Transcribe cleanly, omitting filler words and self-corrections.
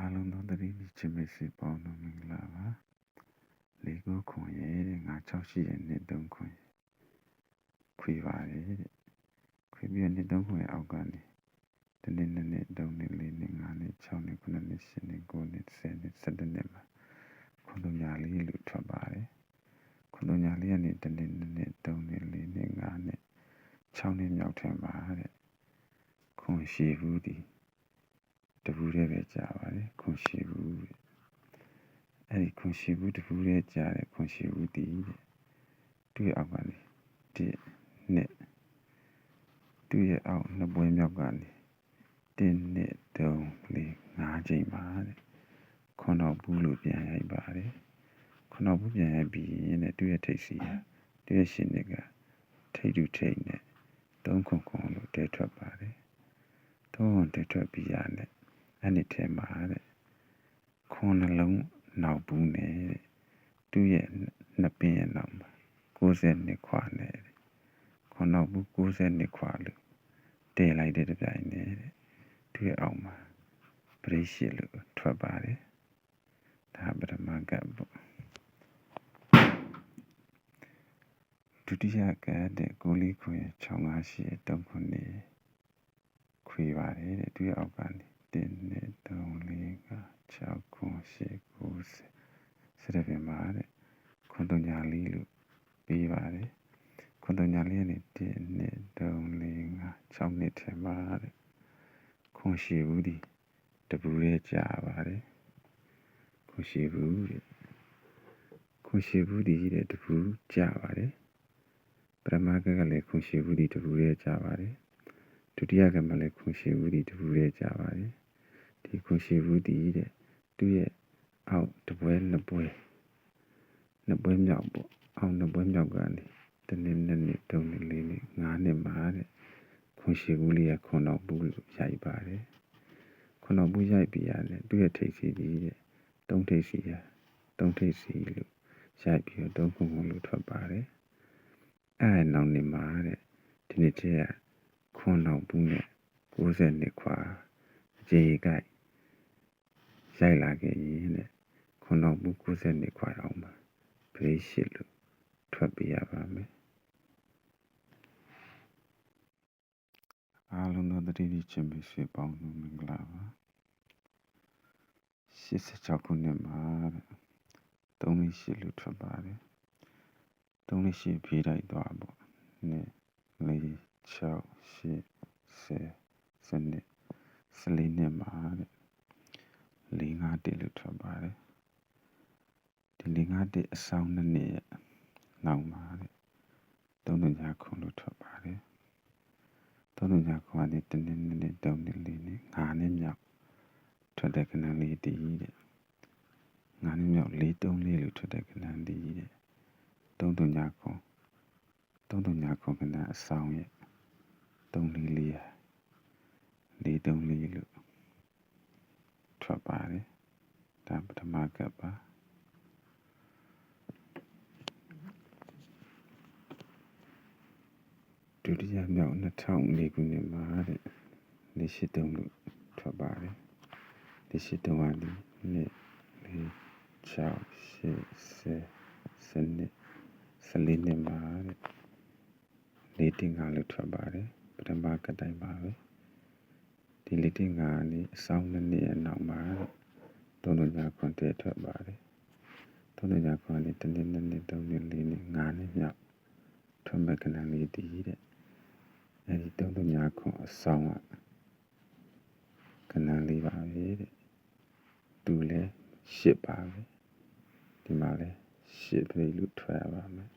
အားလုံးသောတတိယချစ်မိတ်ဆွေပေါင်းတို့မင်္ဂလာပါလေးကိုခွန်ရဲ့တဲ့968ရဲ့နှစ်3ခွန်ခွေပါတယ်တဲ့ခွေပြီးနှစ်3ခွန်ရဲ့အောက်ကနေတနေ့2နှစ်3နှစ်4နှစ်5နှစ်6နှစ်9နှစ်10နှစ်9နှစ်10နှစ်17နှစ်မှာခွန်တို့ညာလေးလို့ထွက်ပါတယ်ခွန်တို့ညာလေးကနေတနေ့2နှစ်3နှစ်4နှစ်5နှစ်6နှစ်မြောက်ထင်ပါတဲ့ခွန်ရှိဘူးဒီတပူးတဲ့ပဲကြာပါတယ်ခွန်ရှိဘူးတဲ့အဲ့ဒီခွန်ရှိဘူးတပူးတဲ့ကြာတဲ့ခွန်ရှိဘူးဒီတဲ့သူ့ရဲ့အောက်ကနေဒီနှစ်သူ့ရဲ့အောက်နှစ်ပွဲမြောက်ကနေ1နှစ်3 4 5ချိန်ပါတဲ့ခွန်တော်ဘူးလို့ပြန်ရိုက်ပါတယ်ခွန်တော်ဘူးပြန်ရိုက်ပြီးရင်တဲ့သူ့ရဲ့ထိတ်စီဟာသူ့ရဲ့ရှင်နှစ်ကထိတ်တူထိတ်နဲ့3ခွန်ခွန်လို့တဲထွက်ပါတယ်3ခွန်တဲထွက်ပြီးရတယ်အဲ့ဒီထဲမှာတဲ့ခွန်နှလုံးနောက်ဘူးနဲ့သူ့ရဲ့နှစ်ပင်ရဲ့နောက်မှာ90ခွာနဲ့ခွန်နောက်ဘူး90ခွာလို့တည်လိုက်တဲ့တပြိုင်နဲ့သူ့ရဲ့အောက်မှာပရိရှိလို့ထွက်ပါတယ်ဒါပထမကပ်ပေါ့ဒုတိယကပ်တဲ့ကိုလေးခွင်658 3ခွနေခွေပါတယ်တဲ့သူ့ရဲ့အောက်ကနေ1 2 3 4 5 6 7 9 10ပြမှာတဲ့ခွန်တုံညာလေးလို့ပြီးပါတယ်ခွန်တုံညာလေးကနေ1 2 3 4 5 6နှစ်ထဲမှာတဲ့ခွန်ရှိဘူးဒီတပူရဲ့ကြာပါတယ်ခွန်ရှိဘူးတဲ့ခွန်ရှိဘူးဒီတဲ့တပူကြာပါတယ်ပရမကကလည်းခွန်ရှိဘူးဒီတပူရဲ့ကြာပါတယ်ဒုတိယကမှလည်းခွန်ရှိဘူးဒီတပူရဲ့ကြာပါတယ်ဒီခွန်ရှိဘူးဒီတဲ့သူ့ရဲ့အောက်တပွဲနှစ်ပွဲမြောက်ပေါ့အောက်နှစ်ပွဲမြောက်ကနေတနေ့2နှစ်3နှစ်4နှစ်5နှစ်မှာတဲ့ခွန်ရှိဘူးလေးကခွန်တော်ဘူးလို့ရိုက်ပါတယ်ခွန်တော်ဘူးရိုက်ပြီးရတယ်သူ့ရဲ့ထိတ်စီပြီးတဲ့3ထိတ်စီဟာ3ထိတ်စီလို့ရိုက်ပြီးတော့3ခွန်ခွန်လို့ထွက်ပါတယ်အဲ့နောက်နေ့မှာတဲ့ဒီနေ့တည်းကခွန်တော်ဘူးနဲ့90ခွာကြေကိုက်ရိုက်လာခဲ့ရင်တဲ့ခွန်တော်ဘူး90ခွာအောင်ပါပရိရှိလို့ထွက်ပြရပါမယ်အားလုံးသောတတိယချစ်မိတ်ဆွေပေါင်းတို့မင်္ဂလာပါ86ခုနှစ်မှာ3နှစ်ရှိလို့ထွက်ပါတယ်3နှစ်ရှိပြေးလိုက်သွားပေါ့2 4 6 8 10 14နှစ်မှာတဲ့4 5တက်လို့ထွက်ပါတယ်ဒီ4 5တက်အဆောင်2နှစ်ရဲ့နောက်မှာတဲ့3ညခွန်လို့ထွက်ပါတယ်3ညခွန်ကနေ1နှစ်2နှစ်3နှစ်4နှစ်5နှစ်မြောက်ထွက်တဲ့ကဏ္ဍလေးတည်တဲ့5နှစ်မြောက်4 3 4လို့ထွက်တဲ့ကဏ္ဍတည်တဲ့3ညခွန်ကဏ္ဍအဆောင်ရဲ့3 4 4 4 3 4လို့ထွက်ပါတယ်ဒါပထမကပ်ပါဒုတိယမြောက်2004ခုနှစ်မှာတဲ့483လို့ထွက်ပါတယ်483ကနေ2 4 6 8 10 14နှစ်မှာတဲ့415လို့ထွက်ပါတယ်ပထမကတိုင်းပါပဲဒီ415ကနေအဆောင်2နှစ်ရဲ့နောက်မှာ3ညခွန်တည်းထွက်ပါတယ်3ညခွန်ကနေ1နှစ်2နှစ်3နှစ်4နှစ်5နှစ်မြောက်ထွက်မဲ့ကဏ္ဍလေးတည်တဲ့အဲဒီ3ညခွန်အဆောင်ကကဏ္ဍလေးပါပဲတဲ့သူလည်း8ပါပဲဒီမှာလည်း8ပြိလို့ထွက်ရပါမယ်